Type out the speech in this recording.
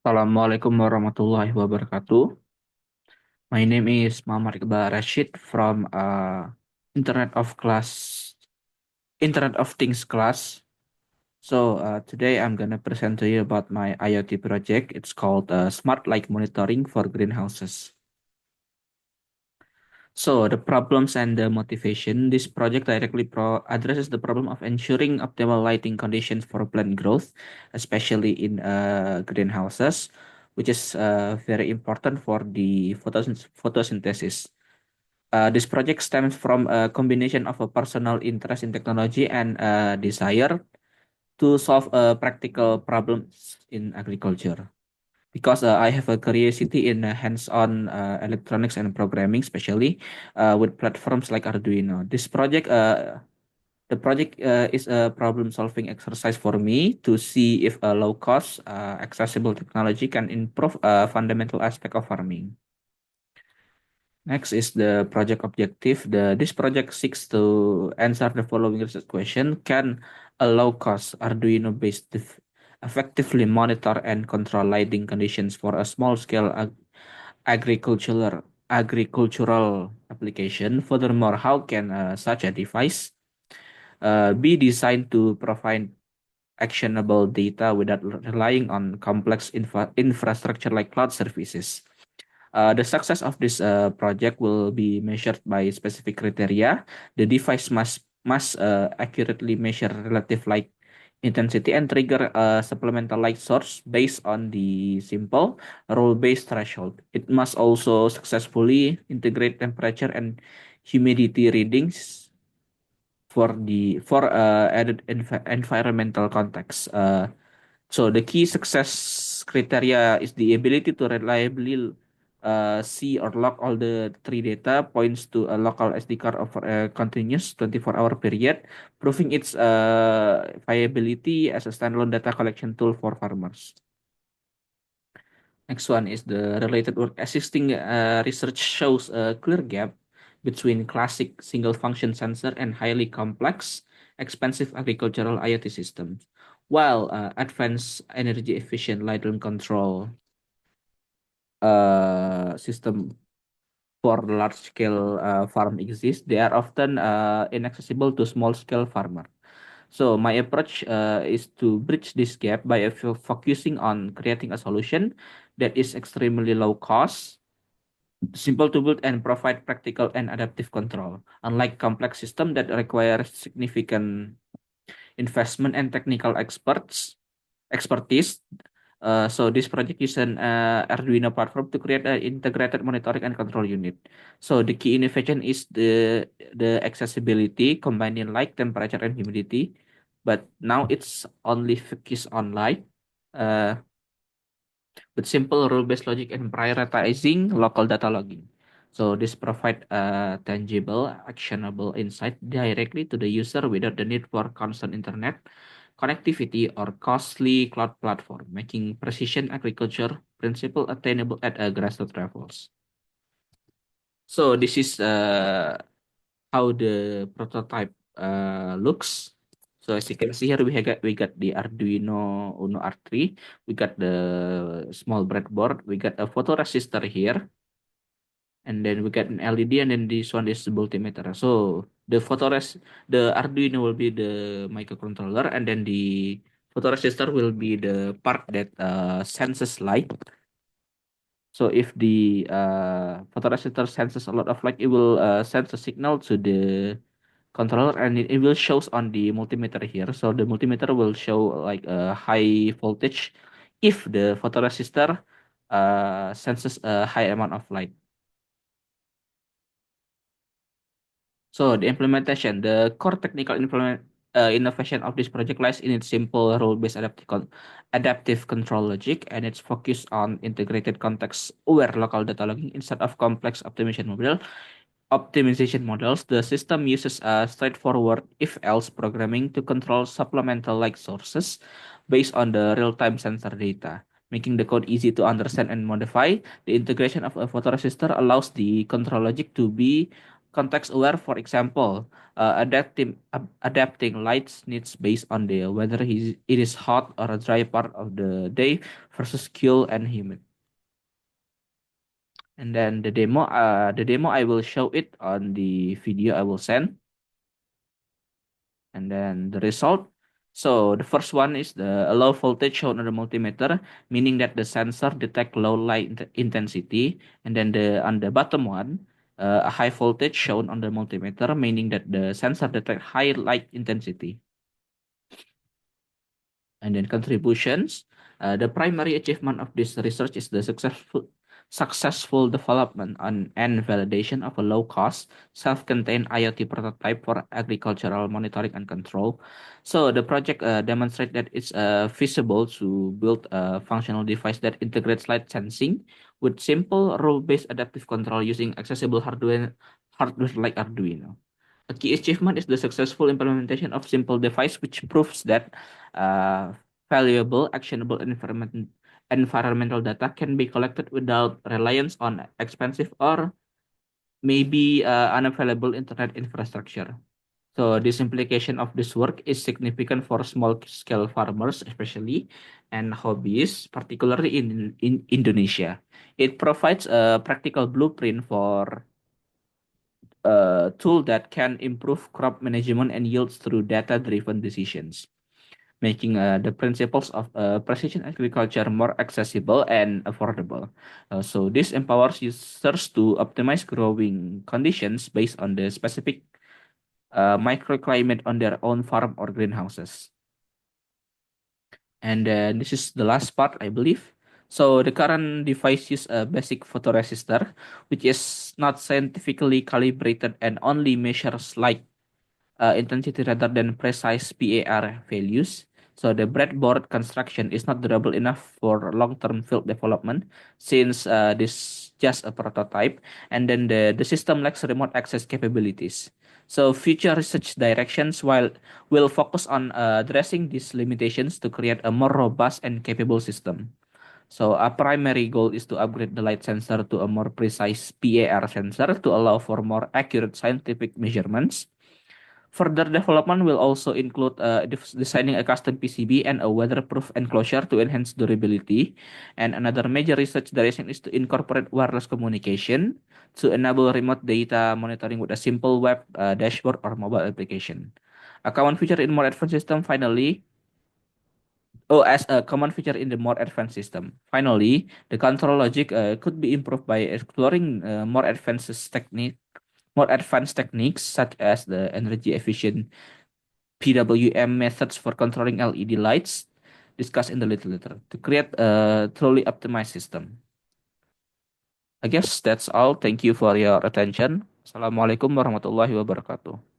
Assalamualaikum warahmatullahi wabarakatuh. My name is Muhammad Iqbal Rashid from Internet of Class, Internet of Things class. Today I'm gonna present to you about my IoT project. It's called Smart Light Monitoring for Greenhouses. So the problems and the motivation. This project directly addresses the problem of ensuring optimal lighting conditions for plant growth, especially in greenhouses, which is very important for the photosynthesis. This project stems from a combination of a personal interest in technology and a desire to solve practical problems in agriculture. Because I have a curiosity in hands-on electronics and programming, especially with platforms like Arduino. The project is a problem-solving exercise for me to see if a low-cost, accessible technology can improve a fundamental aspect of farming. Next is the project objective. This project seeks to answer the following research question. Can a low-cost Arduino-based effectively monitor and control lighting conditions for a small-scale agricultural application? Furthermore, how can such a device be designed to provide actionable data without relying on complex infrastructure like cloud services? The success of this project will be measured by specific criteria. The device must accurately measure relative light intensity and trigger a supplemental light source based on the simple rule-based threshold. It must also successfully integrate temperature and humidity readings for added environmental context. So the key success criteria is the ability to reliably see or log all the three data points to a local SD card over a continuous 24-hour period, proving its viability as a standalone data collection tool for farmers. Next one is the related work. Existing research shows a clear gap between classic single function sensor and highly complex, expensive agricultural IoT systems. While advanced energy efficient lighting control system for large scale farm exist, they are often inaccessible to small scale farmer. So my approach is to bridge this gap by focusing on creating a solution that is extremely low cost, simple to build, and provide practical and adaptive control. Unlike complex system that require significant investment and technical expertise, so this project uses an Arduino platform to create an integrated monitoring and control unit. So the key innovation is the accessibility, combining light, temperature, and humidity. But now it's only focused on light, uh, with simple rule-based logic and prioritizing local data logging. So this provide a tangible, actionable insight directly to the user without the need for constant internet connectivity or costly cloud platform, making precision agriculture principle attainable at a grassroots levels. So this is how the prototype looks. So as you can see here, we got the Arduino Uno R3, we got the small breadboard, we got a photoresistor here, and then we got an LED, and then this one is the multimeter. So the Arduino will be the microcontroller, and then the photoresistor will be the part that senses light. So if the photoresistor senses a lot of light, it will send a signal to the controller, and it will shows on the multimeter here. So the multimeter will show like a high voltage if the photoresistor senses a high amount of light. So the core technical innovation of this project lies in its simple rule-based adaptive control logic, and its focus on integrated context-aware local data logging instead of complex optimization models. The system uses a straightforward if-else programming to control supplemental light sources based on the real-time sensor data, making the code easy to understand and modify. The integration of a photoresistor allows the control logic to be Context aware, for example, adapting lights needs based on the whether it is hot or a dry part of the day versus cool and humid. And then the demo I will show it on the video I will send. And then the result. So the first one is the low voltage shown on the multimeter, meaning that the sensor detect low light intensity. And then on the bottom one, a high voltage shown on the multimeter, meaning that the sensor detect high light intensity. And then contributions. The primary achievement of this research is the successful development and validation of a low-cost, self-contained IoT prototype for agricultural monitoring and control. So the project demonstrates that it's feasible to build a functional device that integrates light sensing with simple rule-based adaptive control using accessible hardware like Arduino. A key achievement is the successful implementation of simple device, which proves that uh, valuable, actionable environmental data can be collected without reliance on expensive or maybe unavailable internet infrastructure. So this implication of this work is significant for small scale farmers, especially and hobbyists, particularly in Indonesia. It provides a practical blueprint for a tool that can improve crop management and yields through data-driven decisions, making the principles of precision agriculture more accessible and affordable. So this empowers users to optimize growing conditions based on the specific microclimate on their own farm or greenhouses. And this is the last part, I believe. So the current device uses a basic photoresistor, which is not scientifically calibrated and only measures light intensity rather than precise PAR values. So the breadboard construction is not durable enough for long-term field development since this just a prototype, and then the system lacks remote access capabilities. So future research directions will focus on addressing these limitations to create a more robust and capable system. So a primary goal is to upgrade the light sensor to a more precise PAR sensor to allow for more accurate scientific measurements. Further development will also include designing a custom PCB and a weatherproof enclosure to enhance durability. And another major research direction is to incorporate wireless communication to enable remote data monitoring with a simple web dashboard or mobile application. A common feature in more advanced system, finally, as a common feature in the more advanced system. Finally, the control logic could be improved by exploring more advanced techniques such as the energy efficient PWM methods for controlling LED lights discussed in the literature to create a truly optimized system. I guess that's all. Thank you for your attention. Assalamualaikum warahmatullahi wabarakatuh.